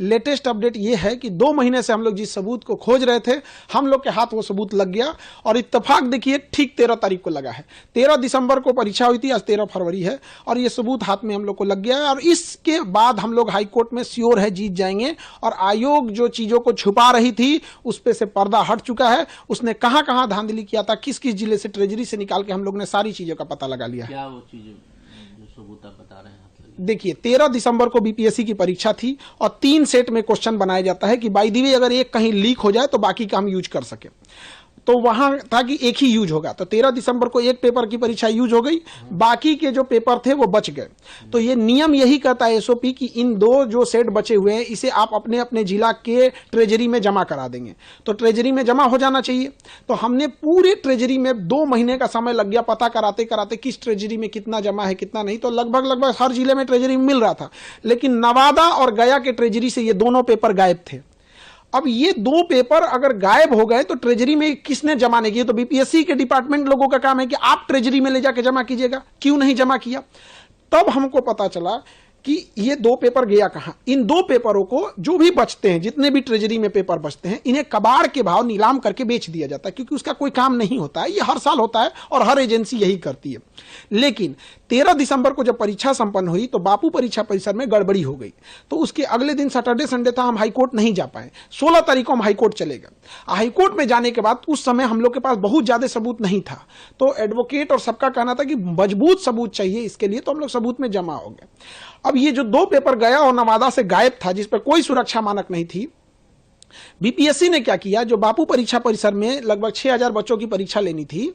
Latest update ये है कि 2 महीने से हम लोग जिस सबूत को खोज रहे थे, हम लोग के हाथ वो सबूत लग गया और इत्तेफाक देखिए ठीक 13 तारीख को लगा है। 13 दिसंबर को परीक्षा हुई थी, आज 13 फरवरी है और ये सबूत हाथ में हम लोग को लग गया है और इसके बाद हम लोग हाई कोर्ट में श्योर है जीत जाएंगे। और आयोग जो चीजों को छुपा रही थी उस पे से पर्दा हट चुका है। उसने कहां कहां धांधली किया था, किस किस जिले से ट्रेजरी से निकाल के हम लोग ने सारी चीजों का पता लगा लिया है। क्या वो चीजें जो सबूत आप बता रहे हैं? देखिए 13 दिसंबर को बीपीएससी की परीक्षा थी और 3 सेट में क्वेश्चन बनाया जाता है कि बाय द वे अगर एक कहीं लीक हो जाए तो बाकी का हम यूज कर सके। तो वहां था कि एक ही यूज होगा, तो 13 दिसंबर को एक पेपर की परीक्षा यूज हो गई, बाकी के जो पेपर थे वो बच गए। तो ये नियम यही कहता है एसओपी कि इन 2 जो सेट बचे हुए हैं इसे आप अपने अपने जिला के ट्रेजरी में जमा करा देंगे। तो ट्रेजरी में जमा हो जाना चाहिए। तो हमने पूरे ट्रेजरी में 2 महीने का समय लग गया पता कराते कराते किस ट्रेजरी में कितना जमा है कितना नहीं। तो लगभग हर जिले में ट्रेजरी में मिल रहा था, लेकिन नवादा और गया के ट्रेजरी से ये दोनों पेपर गायब थे। अब ये 2 पेपर अगर गायब हो गए तो ट्रेजरी में किसने जमा नहीं किया? तो बीपीएससी के डिपार्टमेंट लोगों का काम है कि आप ट्रेजरी में ले जाके जमा कीजिएगा, क्यों नहीं जमा किया? तब हमको पता चला कि ये 2 पेपर गया कहां। इन 2 पेपरों को जो भी बचते हैं, जितने भी ट्रेजरी में पेपर बचते हैं, इन्हें कबाड़ के भाव नीलाम करके बेच दिया जाता है, क्योंकि उसका कोई काम नहीं होता है। ये हर साल होता है और हर एजेंसी यही करती है। लेकिन 13 दिसंबर को जब परीक्षा संपन्न हुई तो बापू परीक्षा परिसर में गड़बड़ी हो गई। तो उसके अगले दिन सैटरडे संडे था, हम हाईकोर्ट नहीं जा पाए। 16 तारीख को हम हाईकोर्ट चले गए। हाईकोर्ट में जाने के बाद उस समय हम लोग के पास बहुत ज्यादा सबूत नहीं था, तो एडवोकेट और सबका कहना था कि मजबूत सबूत चाहिए इसके लिए, तो हम लोग सबूत में जमा हो गए। अब ये जो 2 पेपर गया और नवादा से गायब था, जिस पर कोई सुरक्षा मानक नहीं थी, बीपीएससी ने क्या किया, जो बापू परीक्षा परिसर में लगभग 6000 बच्चों की परीक्षा लेनी थी,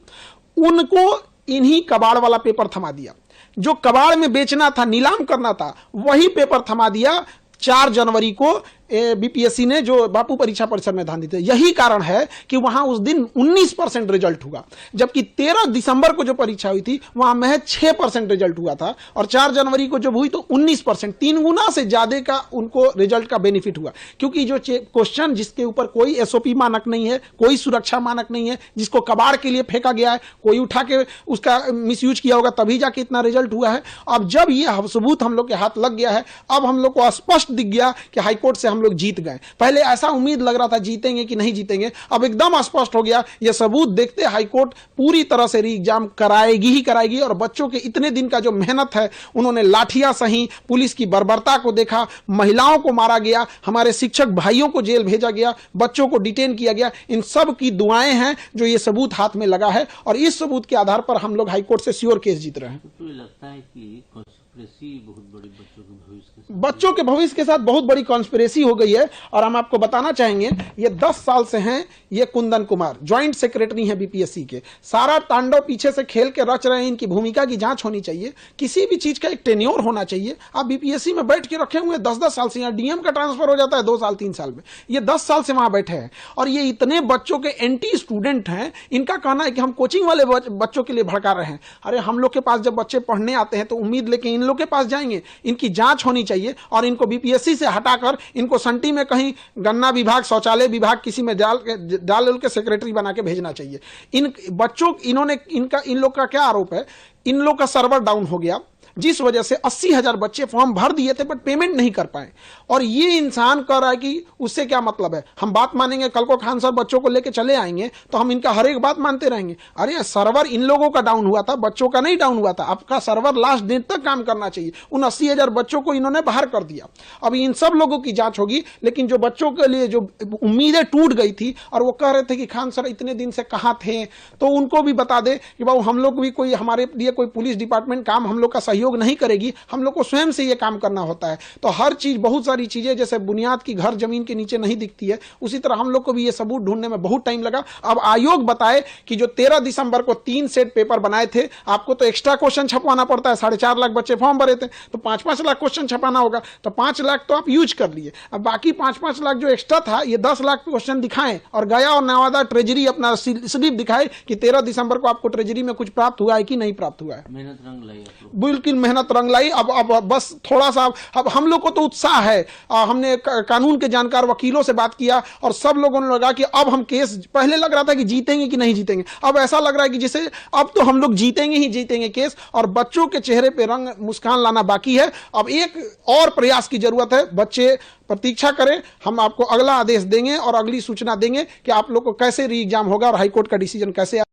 उनको इन्हीं कबाड़ वाला पेपर थमा दिया। जो कबाड़ में बेचना था, नीलाम करना था, वही पेपर थमा दिया। 4 जनवरी को बीपीएससी ने जो बापू परीक्षा परिसर में धांधली थी। यही कारण है कि वहां उस दिन 19% रिजल्ट हुआ, जबकि 13 दिसंबर को जो परीक्षा हुई थी वहां महज 6% रिजल्ट हुआ था और 4 जनवरी को जब हुई तो 19%, 3 गुना से ज्यादा का उनको रिजल्ट का बेनिफिट हुआ। क्योंकि जो क्वेश्चन जिसके ऊपर कोई एसओपी मानक नहीं है, कोई सुरक्षा मानक नहीं है, जिसको कबाड़ के लिए फेंका गया है, कोई उठा के उसका मिसयूज किया होगा, तभी जाके इतना रिजल्ट हुआ है। अब जब ये सबूत हम लोग के हाथ लग गया है, अब हम लोग को स्पष्ट दिख गया कि हाईकोर्ट से हम लोग जीत गए। पहले ऐसा उम्मीद लग रहा था जीतेंगे कि नहीं जीतेंगे, अब एकदम स्पष्ट हो गया। यह सबूत देखते हाईकोर्ट पूरी तरह से री एग्जाम कराएगी ही कराएगी। और बच्चों के इतने दिन का जो मेहनत है, उन्होंने लाठियां सही, पुलिस की बर्बरता को देखा, महिलाओं को मारा गया, हमारे शिक्षक भाइयों को जेल भेजा गया, बच्चों को डिटेन किया गया, इन सब की दुआएं हैं जो ये सबूत हाथ में लगा है। और इस सबूत के आधार पर हम लोग हाईकोर्ट से श्योर केस जीत रहे हैं। तो लगता है कि बहुत बड़ी बच्चों के भविष्य के साथ बहुत बड़ी कॉन्स्पिरेसी हो गई है। और हम आपको बताना चाहेंगे, ये 10 साल से हैं, ये कुंदन कुमार ज्वाइंट सेक्रेटरी हैं बीपीएससी के। सारा तांडव पीछे से खेल के रच रहे हैं। इनकी भूमिका की जांच होनी चाहिए, किसी भी चीज का एक टेन्योर होना चाहिए। आप बीपीएससी में बैठ के रखे हुए 10-10 साल से, यहाँ डीएम का ट्रांसफर हो जाता है 2 साल 3 साल में, ये 10 साल से वहां बैठे हैं। और ये इतने बच्चों के एंटी स्टूडेंट हैं। इनका कहना है कि हम कोचिंग वाले बच्चों के लिए भड़का रहे हैं। अरे हम लोग के पास जब बच्चे पढ़ने आते हैं तो उम्मीद लेके इन लोग के पास जाएंगे। इनकी जांच होनी चाहिए और इनको बीपीएससी से हटाकर इनको संटी में कहीं गन्ना विभाग, शौचालय विभाग किसी में डाल के सेक्रेटरी बना के भेजना चाहिए। इन बच्चों इन लोग का क्या आरोप है, इन लोग का सर्वर डाउन हो गया, जिस वजह से 80,000 बच्चे फॉर्म भर दिए थे बट पेमेंट नहीं कर पाए। और ये इंसान कह रहा है कि उससे क्या मतलब है, हम बात मानेंगे, कल को खान सर बच्चों को लेके चले आएंगे तो हम इनका हर एक बात मानते रहेंगे। अरे सर्वर इन लोगों का डाउन हुआ था, बच्चों का नहीं डाउन हुआ था। आपका सर्वर लास्ट दिन तक काम करना चाहिए। उन 80,000 बच्चों को इन्होंने बाहर कर दिया। अब इन सब लोगों की जांच होगी, लेकिन जो बच्चों के लिए जो उम्मीदें टूट गई थी और वो कह रहे थे कि खान सर इतने दिन से कहां थे, तो उनको भी बता दे कि बाबू हम लोग भी कोई, हमारे लिए कोई पुलिस डिपार्टमेंट काम हम लोग का सहयोग नहीं करेगी, हम लोग को स्वयं से ये काम करना होता है। तो हर चीज, बहुत सारी चीजें जैसे बुनियाद की घर जमीन के नीचे नहीं दिखती है, उसी तरह हम लोग को भी ये सबूत ढूंढने में बहुत टाइम लगा। अब आयोग बताए कि जो 13 दिसंबर को 3 सेट पेपर बनाए थे, आपको तो एक्स्ट्रा क्वेश्चन छपवाना पड़ता है। 4.5 लाख बच्चे फॉर्म भरे थे तो 5-5 लाख क्वेश्चन छपाना होगा। तो 5 लाख तो आप यूज कर लिए, अब बाकी 5-5 लाख जो एक्स्ट्रा था, ये 10 लाख क्वेश्चन दिखाएं और गया और नवादा ट्रेजरी अपना स्लिप दिखाए कि 13 दिसंबर को आपको ट्रेजरी में कुछ प्राप्त हुआ है कि नहीं प्राप्त हुआ है। मेहनत रंग लाई, बिल्कुल मेहनत रंग लाई। अब बस थोड़ा सा अब हम लोग को तो उत्साह है। हमने कानून के जानकार वकीलों से बात किया और सब लोगों ने लगा कि अब हम केस, पहले लग रहा था कि जीतेंगे कि नहीं जीतेंगे, अब ऐसा लग रहा है कि जैसे अब तो हम लोग जीतेंगे ही जीतेंगे केस। और बच्चों के चेहरे पे रंग मुस्कान लाना बाकी है। अब एक और प्रयास की जरूरत है। बच्चे प्रतीक्षा करें, हम आपको अगला आदेश देंगे और अगली सूचना देंगे कि आप लोग को कैसे री एग्जाम होगा और हाईकोर्ट का डिसीजन कैसे